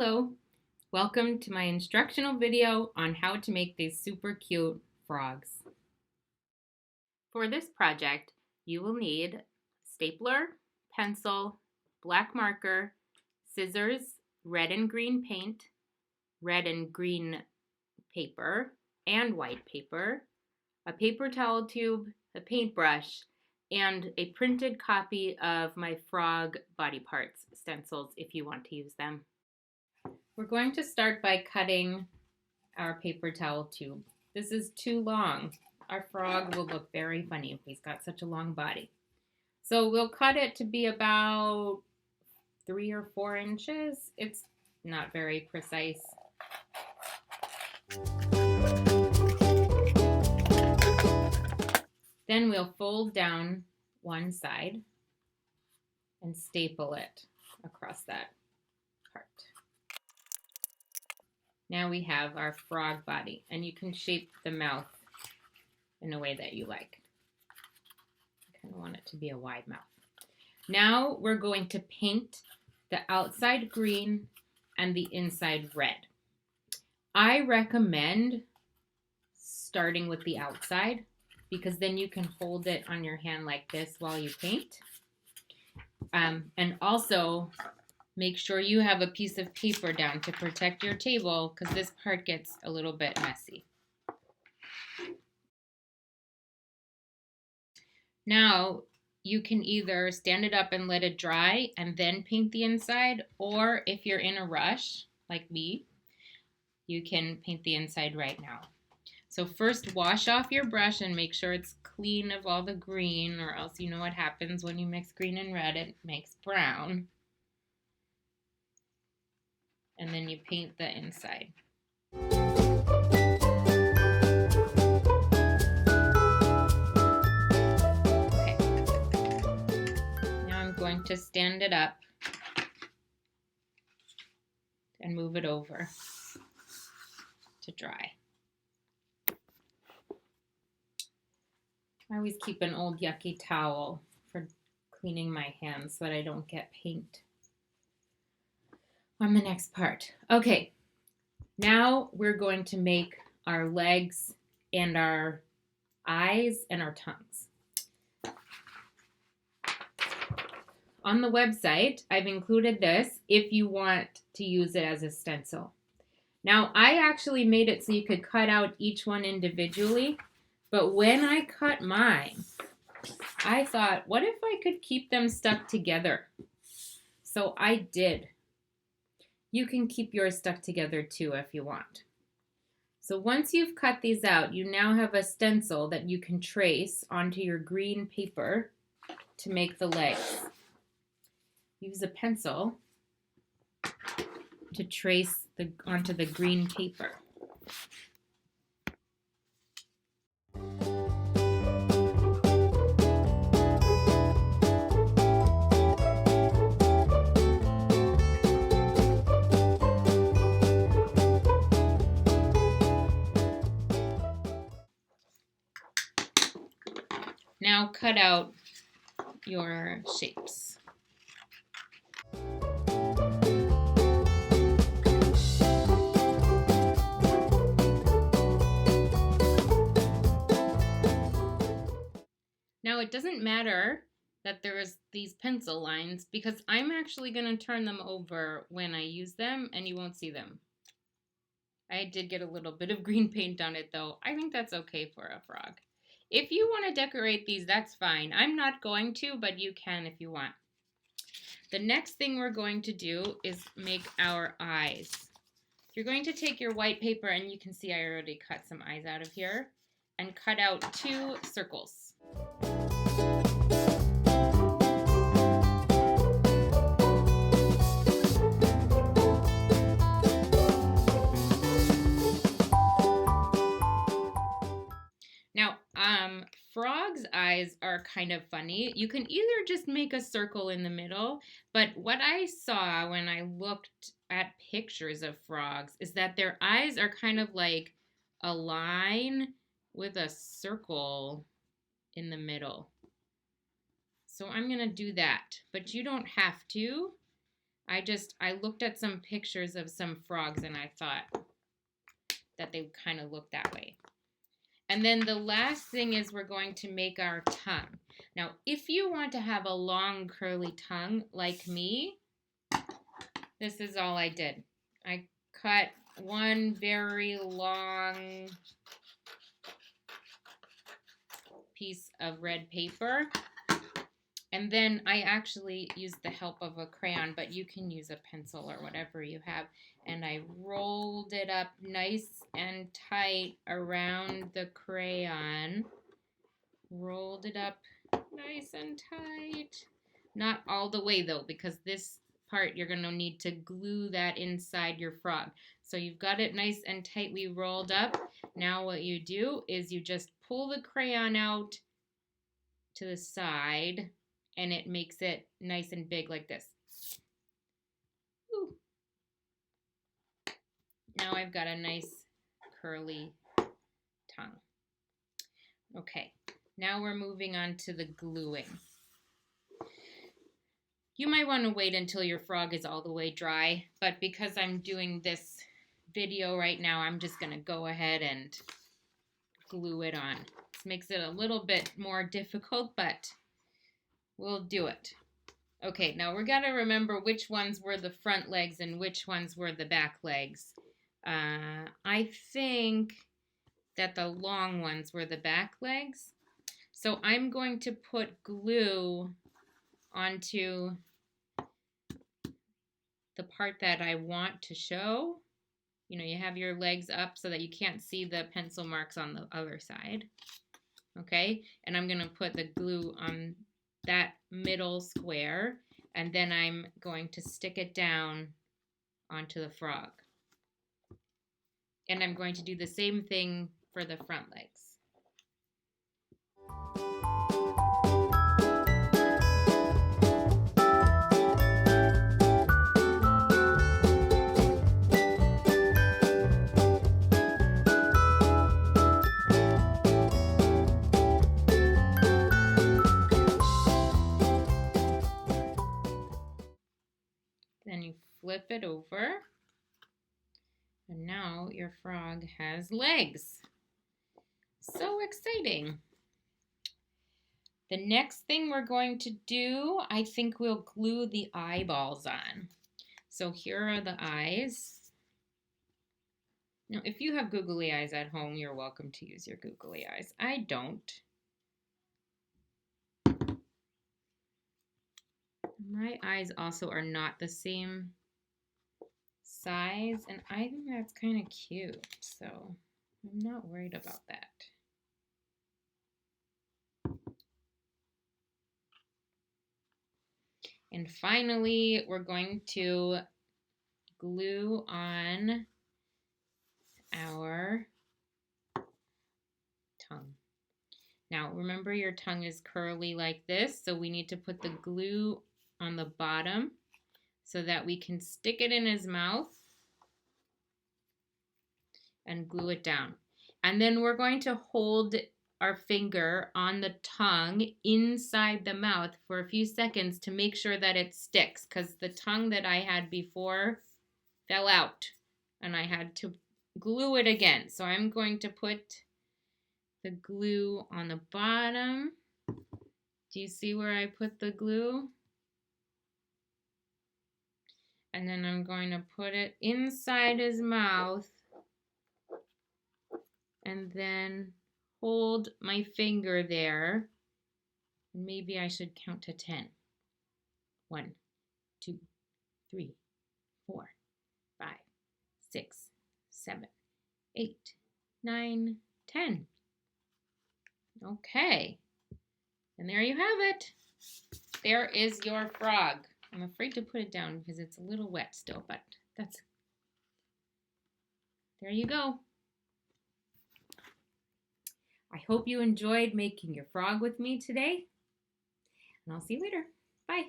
Hello, welcome to my instructional video on how to make these super cute frogs. For this project, you will need stapler, pencil, black marker, scissors, red and green paint, red and green paper and white paper, a paper towel tube, a paintbrush, and a printed copy of my frog body parts stencils if you want to use them. We're going to start by cutting our paper towel tube. This is too long. Our frog will look very funny if he's got such a long body. So we'll cut it to be about 3 or 4 inches. It's not very precise. Then we'll fold down one side and staple it across that part. Now we have our frog body, and you can shape the mouth in a way that you like. I kind of want it to be a wide mouth. Now we're going to paint the outside green and the inside red. I recommend starting with the outside because then you can hold it on your hand like this while you paint. And also, make sure you have a piece of paper down to protect your table because this part gets a little bit messy. Now, you can either stand it up and let it dry and then paint the inside, or if you're in a rush, like me, you can paint the inside right now. So first, wash off your brush and make sure it's clean of all the green, or else you know what happens when you mix green and red, it makes brown. And then you paint the inside. Okay. Now I'm going to stand it up and move it over to dry. I always keep an old yucky towel for cleaning my hands so that I don't get paint on the next part. Okay, now we're going to make our legs and our eyes and our tongues. On the website, I've included this if you want to use it as a stencil. Now, I actually made it so you could cut out each one individually, but when I cut mine, I thought, what if I could keep them stuck together? So I did. You can keep yours stuck together too if you want. So once you've cut these out, you now have a stencil that you can trace onto your green paper to make the legs. Use a pencil to trace onto the green paper. Now cut out your shapes. Now it doesn't matter that there's these pencil lines because I'm actually going to turn them over when I use them and you won't see them. I did get a little bit of green paint on it though. I think that's okay for a frog. If you want to decorate these, that's fine. I'm not going to, but you can if you want. The next thing we're going to do is make our eyes. You're going to take your white paper, and you can see I already cut some eyes out of here, and cut out 2 circles. Now, frogs' eyes are kind of funny. You can either just make a circle in the middle, but what I saw when I looked at pictures of frogs is that their eyes are kind of like a line with a circle in the middle. So I'm going to do that, but you don't have to. I looked at some pictures of some frogs and I thought that they kind of look that way. And then the last thing is we're going to make our tongue. Now, if you want to have a long curly tongue like me, this is all I did. I cut one very long piece of red paper. And then I actually used the help of a crayon, but you can use a pencil or whatever you have. And I rolled it up nice and tight around the crayon. Rolled it up nice and tight. Not all the way though, because this part you're going to need to glue that inside your frog. So you've got it nice and tightly rolled up. Now what you do is you just pull the crayon out to the side and it makes it nice and big like this. Ooh. Now I've got a nice curly tongue. Okay, now we're moving on to the gluing. You might want to wait until your frog is all the way dry, but because I'm doing this video right now, I'm just going to go ahead and glue it on. This makes it a little bit more difficult, but we'll do it. Okay, now we're going to remember which ones were the front legs and which ones were the back legs. I think that the long ones were the back legs. So I'm going to put glue onto the part that I want to show. You know, you have your legs up so that you can't see the pencil marks on the other side. Okay, and I'm going to put the glue on that middle square, and then I'm going to stick it down onto the frog. And I'm going to do the same thing for the front legs. Then you flip it over, and now your frog has legs. So exciting. The next thing we're going to do, I think we'll glue the eyeballs on. So here are the eyes. Now, if you have googly eyes at home, you're welcome to use your googly eyes. I don't. My eyes also are not the same size, and I think that's kind of cute, so I'm not worried about that. And finally, we're going to glue on our tongue. Now, remember your tongue is curly like this, so we need to put the glue on the bottom so that we can stick it in his mouth and glue it down. And then we're going to hold our finger on the tongue inside the mouth for a few seconds to make sure that it sticks, because the tongue that I had before fell out and I had to glue it again. So I'm going to put the glue on the bottom. Do you see where I put the glue? And then I'm going to put it inside his mouth and then hold my finger there. Maybe I should count to 10. 1, 2, 3, 4, 5, 6, 7, 8, 9, 10. Okay. And there you have it. There is your frog. I'm afraid to put it down because it's a little wet still, but there you go. I hope you enjoyed making your frog with me today, and I'll see you later. Bye.